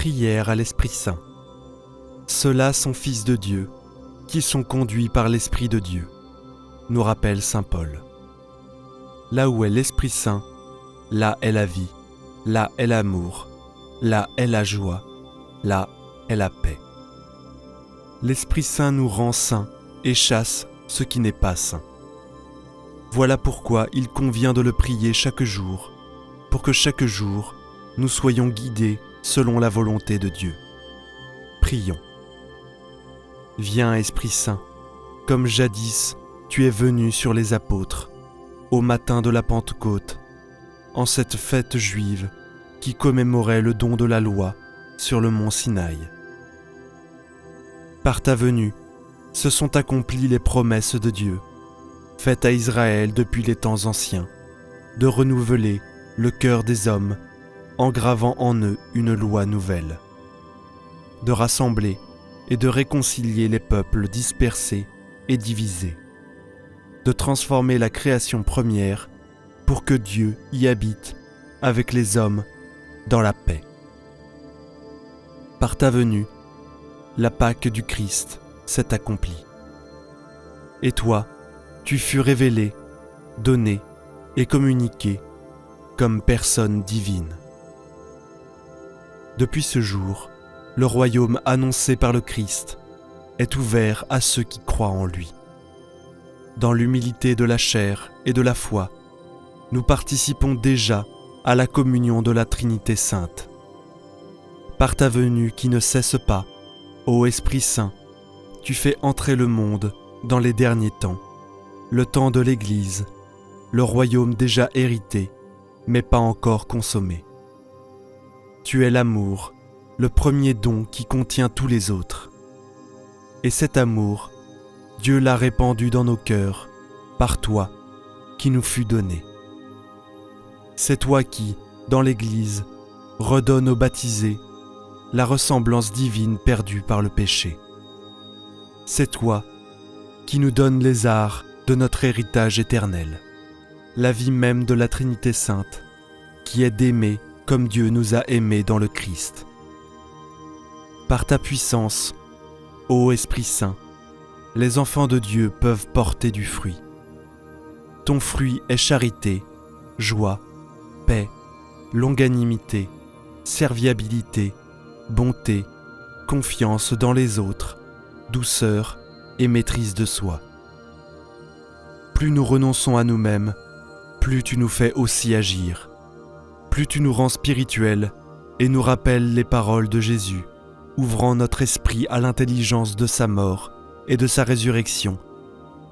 Prière à l'Esprit Saint. Ceux-là sont fils de Dieu, qui sont conduits par l'Esprit de Dieu, nous rappelle saint Paul. Là où est l'Esprit Saint, là est la vie, là est l'amour, là est la joie, là est la paix. L'Esprit Saint nous rend saints et chasse ce qui n'est pas saint. Voilà pourquoi il convient de le prier chaque jour, pour que chaque jour nous soyons guidés selon la volonté de Dieu. Prions. Viens, Esprit Saint, comme jadis tu es venu sur les apôtres, au matin de la Pentecôte, en cette fête juive qui commémorait le don de la loi sur le mont Sinaï. Par ta venue, se sont accomplies les promesses de Dieu, faites à Israël depuis les temps anciens, de renouveler le cœur des hommes en gravant en eux une loi nouvelle, de rassembler et de réconcilier les peuples dispersés et divisés, de transformer la création première pour que Dieu y habite avec les hommes dans la paix. Par ta venue, la Pâque du Christ s'est accomplie. Et toi, tu fus révélé, donné et communiqué comme personne divine. Depuis ce jour, le royaume annoncé par le Christ est ouvert à ceux qui croient en lui. Dans l'humilité de la chair et de la foi, nous participons déjà à la communion de la Trinité Sainte. Par ta venue qui ne cesse pas, ô Esprit Saint, tu fais entrer le monde dans les derniers temps, le temps de l'Église, le royaume déjà hérité, mais pas encore consommé. Tu es l'amour, le premier don qui contient tous les autres. Et cet amour, Dieu l'a répandu dans nos cœurs, par toi, qui nous fut donné. C'est toi qui, dans l'Église, redonne aux baptisés la ressemblance divine perdue par le péché. C'est toi qui nous donne les arts de notre héritage éternel, la vie même de la Trinité Sainte, qui est d'aimer comme Dieu nous a aimés dans le Christ. Par ta puissance, ô Esprit Saint, les enfants de Dieu peuvent porter du fruit. Ton fruit est charité, joie, paix, longanimité, serviabilité, bonté, confiance dans les autres, douceur et maîtrise de soi. Plus nous renonçons à nous-mêmes, plus tu nous fais aussi agir. Plus tu nous rends spirituels et nous rappelles les paroles de Jésus, ouvrant notre esprit à l'intelligence de sa mort et de sa résurrection,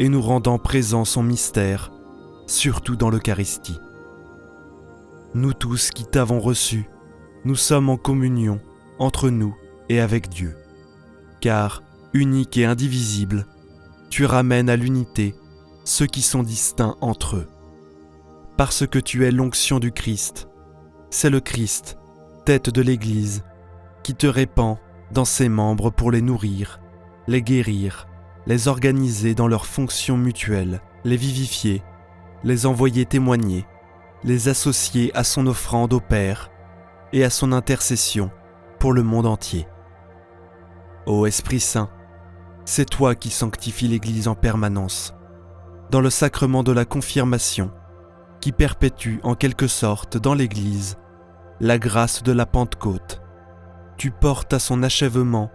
et nous rendant présent son mystère, surtout dans l'Eucharistie. Nous tous qui t'avons reçu, nous sommes en communion entre nous et avec Dieu, car, unique et indivisible, tu ramènes à l'unité ceux qui sont distincts entre eux. Parce que tu es l'onction du Christ, c'est le Christ, tête de l'Église, qui te répand dans ses membres pour les nourrir, les guérir, les organiser dans leurs fonctions mutuelles, les vivifier, les envoyer témoigner, les associer à son offrande au Père et à son intercession pour le monde entier. Ô Esprit Saint, c'est toi qui sanctifies l'Église en permanence, dans le sacrement de la confirmation, qui perpétue en quelque sorte dans l'Église la grâce de la Pentecôte. Tu portes à son achèvement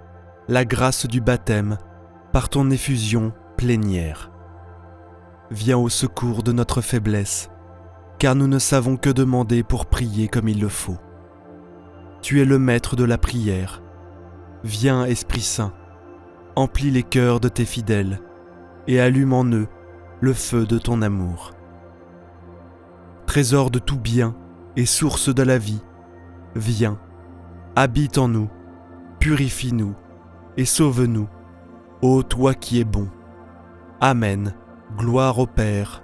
la grâce du baptême par ton effusion plénière. Viens au secours de notre faiblesse, car nous ne savons que demander pour prier comme il le faut. Tu es le maître de la prière. Viens, Esprit Saint, emplis les cœurs de tes fidèles et allume en eux le feu de ton amour. Trésor de tout bien et source de la vie, viens, habite en nous, purifie-nous et sauve-nous, ô toi qui es bon. Amen, gloire au Père,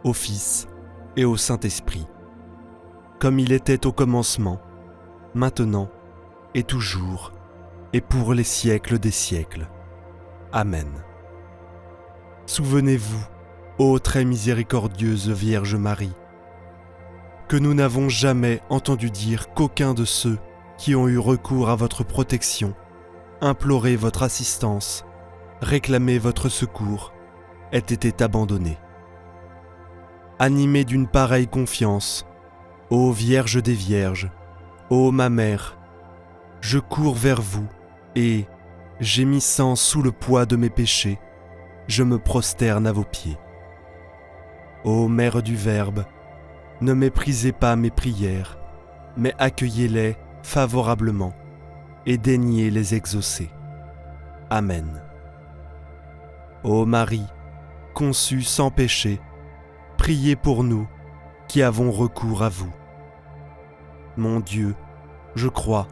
au Fils et au Saint-Esprit, comme il était au commencement, maintenant et toujours, et pour les siècles des siècles. Amen. Souvenez-vous, ô très miséricordieuse Vierge Marie, que nous n'avons jamais entendu dire qu'aucun de ceux qui ont eu recours à votre protection, imploré votre assistance, réclamé votre secours, aient été abandonnés. Animés d'une pareille confiance, ô Vierge des Vierges, ô ma mère, je cours vers vous et, gémissant sous le poids de mes péchés, je me prosterne à vos pieds. Ô Mère du Verbe, ne méprisez pas mes prières, mais accueillez-les favorablement et daignez les exaucer. Amen. Ô Marie, conçue sans péché, priez pour nous qui avons recours à vous. Mon Dieu, je crois,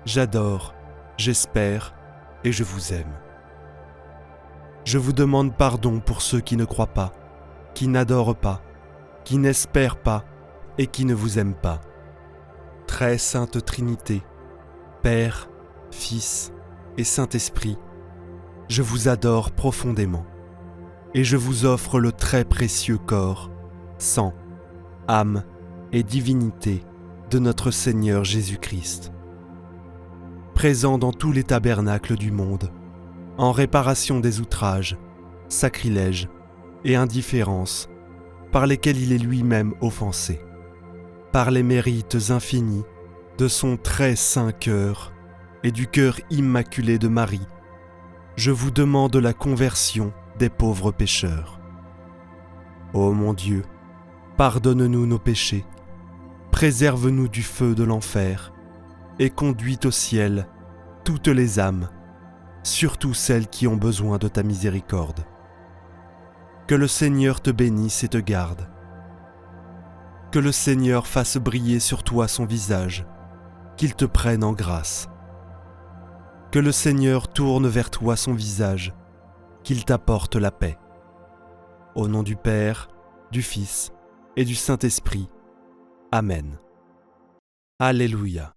j'adore, j'espère et je vous aime. Je vous demande pardon pour ceux qui ne croient pas, qui n'adorent pas, qui n'espèrent pas et qui ne vous aiment pas. Très sainte Trinité, Père, Fils et Saint-Esprit, je vous adore profondément et je vous offre le très précieux corps, sang, âme et divinité de notre Seigneur Jésus-Christ. Présent dans tous les tabernacles du monde, en réparation des outrages, sacrilèges et indifférences par lesquels il est lui-même offensé, par les mérites infinis de son très saint cœur et du cœur immaculé de Marie, je vous demande la conversion des pauvres pécheurs. Ô mon Dieu, pardonne-nous nos péchés, préserve-nous du feu de l'enfer et conduis au ciel toutes les âmes, surtout celles qui ont besoin de ta miséricorde. Que le Seigneur te bénisse et te garde. Que le Seigneur fasse briller sur toi son visage, qu'il te prenne en grâce. Que le Seigneur tourne vers toi son visage, qu'il t'apporte la paix. Au nom du Père, du Fils et du Saint-Esprit. Amen. Alléluia.